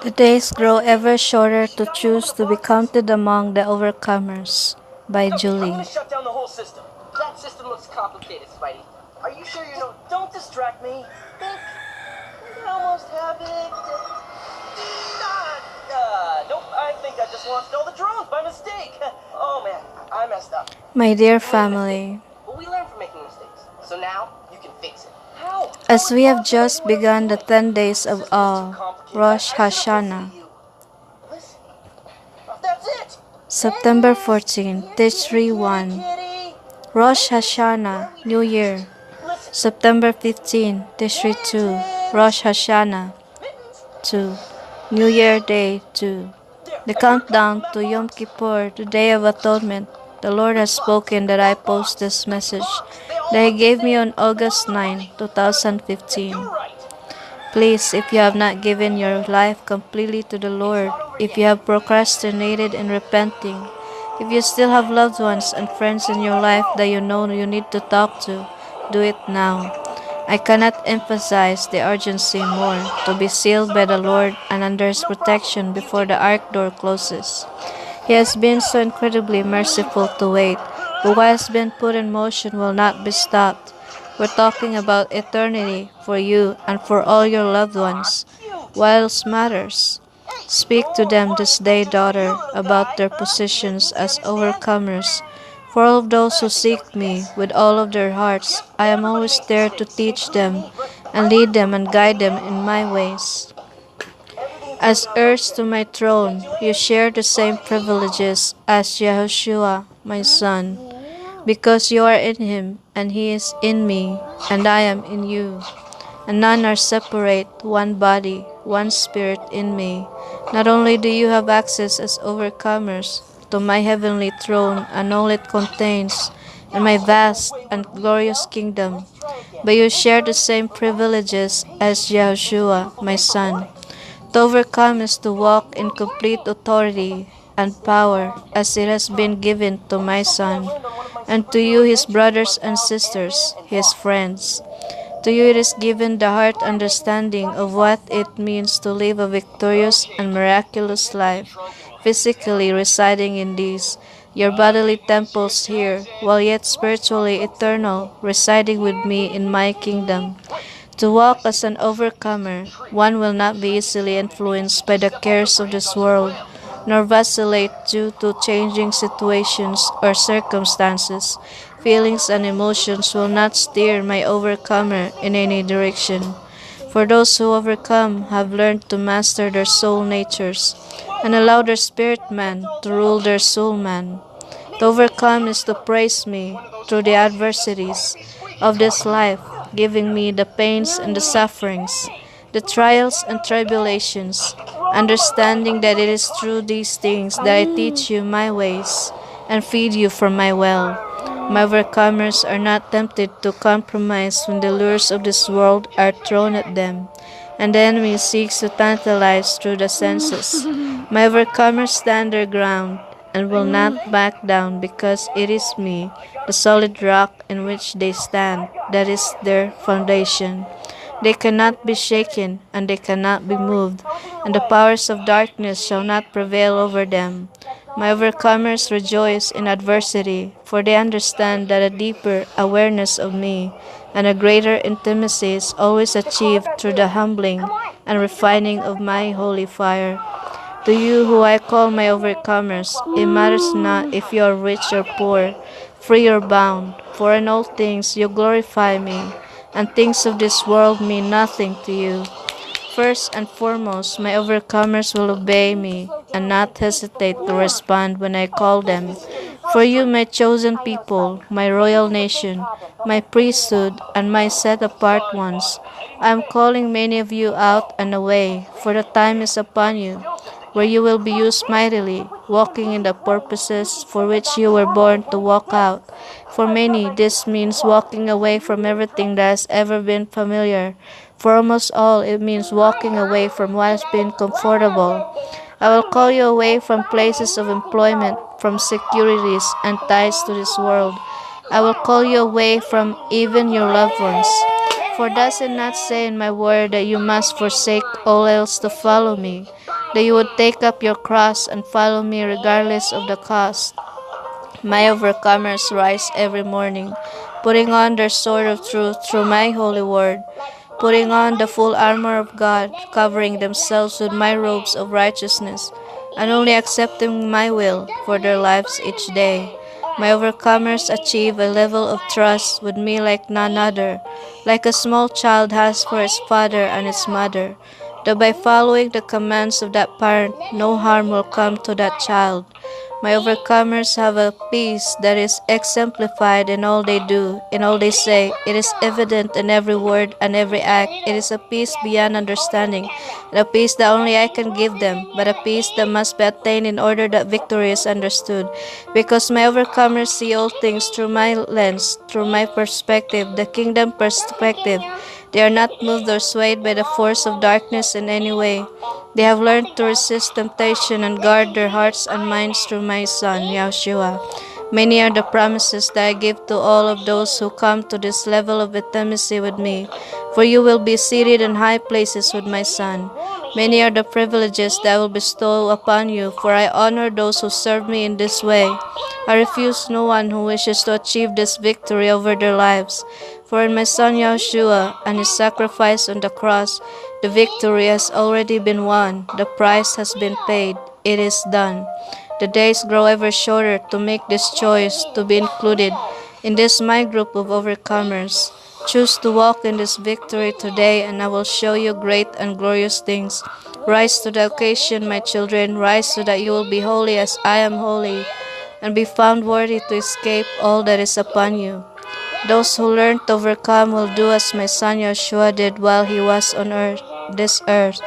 The days grow ever shorter to choose to be counted among the overcomers. By Okay, I'm Julie. gonna shut down the whole system. That system looks complicated, Spidey. Are you sure you know? Don't distract me. Think. I almost have it. Nope. I think I just launched all the drones by mistake. Oh man, I messed up. My dear We made a mistake, family, but we learn from making mistakes. So now you can fix it. How? as How we is have Bob gonna just do what I'm begun the doing? 10 days The of system is too awe, complicated. Rosh I should've listened Hashanah, to you. Listen. That's it. September There it is. 14, Here, kitty, Tishri kitty, 1, kitty. Rosh Hashanah, New Year, Listen. September 15, Tishri 2, Rosh Hashanah 2, New Year Day 2. There. The I hear a call from countdown that to Yom box. Kippur, the Day of Atonement. The Lord has spoken that I post this message They all that He look the gave me same. on August Come on, 9, Spidey. Yeah, 2015. you're right. Please, if you have not given your life completely to the It's Lord, not over if yet. you have procrastinated in repenting, if you still have loved ones and friends in your life that you know you need to talk to, do it now. I cannot emphasize the urgency more to be sealed by the Lord and under His protection before the ark door closes. He has been so incredibly merciful to wait, but what has been put in motion will not be stopped. We're talking about eternity for you and for all your loved ones. What else matters? Speak to them this day, daughter, about their positions as overcomers. For all of those who seek me with all of their hearts, I am always there to teach them and lead them and guide them in my ways. As heirs to my throne, you share the same privileges as Yahushua, my son, because you are in him, and he is in me, and I am in you. And none are separate, one body, one spirit in me. Not only do you have access as overcomers to my heavenly throne and all it contains, and my vast and glorious kingdom, but you share the same privileges as Yahushua, my son. To overcome is to walk in complete authority and power as it has been given to my Son, and to you, his brothers and sisters, his friends. To you it is given the heart understanding of what it means to live a victorious and miraculous life, physically residing in these, your bodily temples here, while yet spiritually eternal, residing with me in my kingdom. To walk as an overcomer, one will not be easily influenced by the cares of this world, nor vacillate due to changing situations or circumstances. Feelings and emotions will not steer my overcomer in any direction. For those who overcome have learned to master their soul natures and allow their spirit man to rule their soul man. To overcome is to praise me through the adversities of this life, giving me the pains and the sufferings, the trials and tribulations, understanding that it is through these things that I teach you my ways and feed you from my well. My overcomers are not tempted to compromise when the lures of this world are thrown at them, and the enemy seeks to tantalize through the senses. My overcomers stand their ground and will not back down, because it is me, the solid rock in which they stand, that is their foundation. They cannot be shaken, and they cannot be moved, and the powers of darkness shall not prevail over them. My overcomers rejoice in adversity, for they understand that a deeper awareness of me and a greater intimacy is always achieved through the humbling and refining of my holy fire. To you who I call my overcomers, it matters not if you are rich or poor, free or bound, for in all things you glorify me, and things of this world mean nothing to you. First and foremost, my overcomers will obey me and not hesitate to respond when I call them. For you, my chosen people, my royal nation, my priesthood, and my set apart ones, I am calling many of you out and away, for the time is upon you, where you will be used mightily, walking in the purposes for which you were born to walk out. For many, this means walking away from everything that has ever been familiar. For almost all, it means walking away from what has been comfortable. I will call you away from places of employment, from securities and ties to this world. I will call you away from even your loved ones. For does it not say in my word that you must forsake all else to follow me, that you would take up your cross and follow me regardless of the cost? My overcomers rise every morning, putting on their sword of truth through my holy word, putting on the full armor of God, covering themselves with my robes of righteousness, and only accepting my will for their lives each day. My overcomers achieve a level of trust with me like none other, like a small child has for its father and its mother, that by following the commands of that parent, no harm will come to that child. My overcomers have a peace that is exemplified in all they do, in all they say. It is evident in every word and every act. It is a peace beyond understanding, and a peace that only I can give them, but a peace that must be attained in order that victory is understood. Because my overcomers see all things through my lens, through my perspective, the kingdom perspective. They are not moved or swayed by the force of darkness in any way. They have learned to resist temptation and guard their hearts and minds through my Son, Yahshua. Many are the promises that I give to all of those who come to this level of intimacy with me, for you will be seated in high places with my Son. Many are the privileges that I will bestow upon you, for I honor those who serve me in this way. I refuse no one who wishes to achieve this victory over their lives. For in my Son Yahshua and his sacrifice on the cross, the victory has already been won. The price has been paid. It is done. The days grow ever shorter to make this choice to be included in this my group of overcomers. Choose to walk in this victory today, and I will show you great and glorious things. Rise to the occasion, my children. Rise so that you will be holy as I am holy, and be found worthy to escape all that is upon you. Those who learn to overcome will do as my Son Yeshua did while he was on this earth.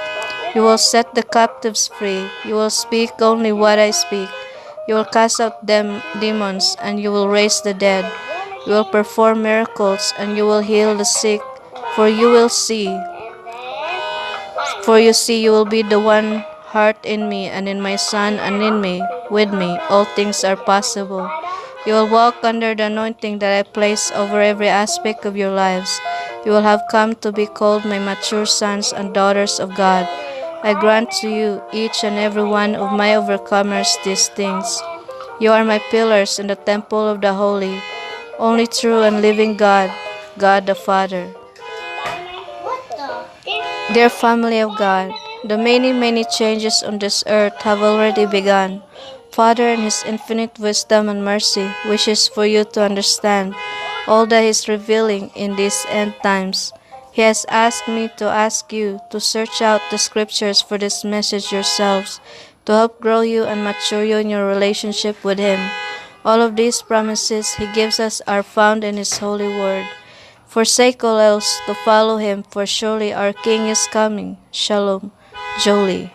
You will set the captives free. You will speak only what I speak. You will cast out demons, and you will raise the dead. You will perform miracles, and you will heal the sick. For you see, you will be the one heart in me, and in my Son, and in me, with me, all things are possible. You will walk under the anointing that I place over every aspect of your lives. You will have come to be called my mature sons and daughters of God. I grant to you, each and every one of my overcomers, these things. You are my pillars in the temple of the holy, only true and living God, God the Father. Dear family of God, the many changes on this earth have already begun. Father, in his infinite wisdom and mercy, wishes for you to understand all that he is revealing in these end times. He has asked me to ask you to search out the scriptures for this message yourselves, to help grow you and mature you in your relationship with him. All of these promises he gives us are found in his holy word. Forsake all else to follow him, for surely our King is coming. Shalom. Jolie.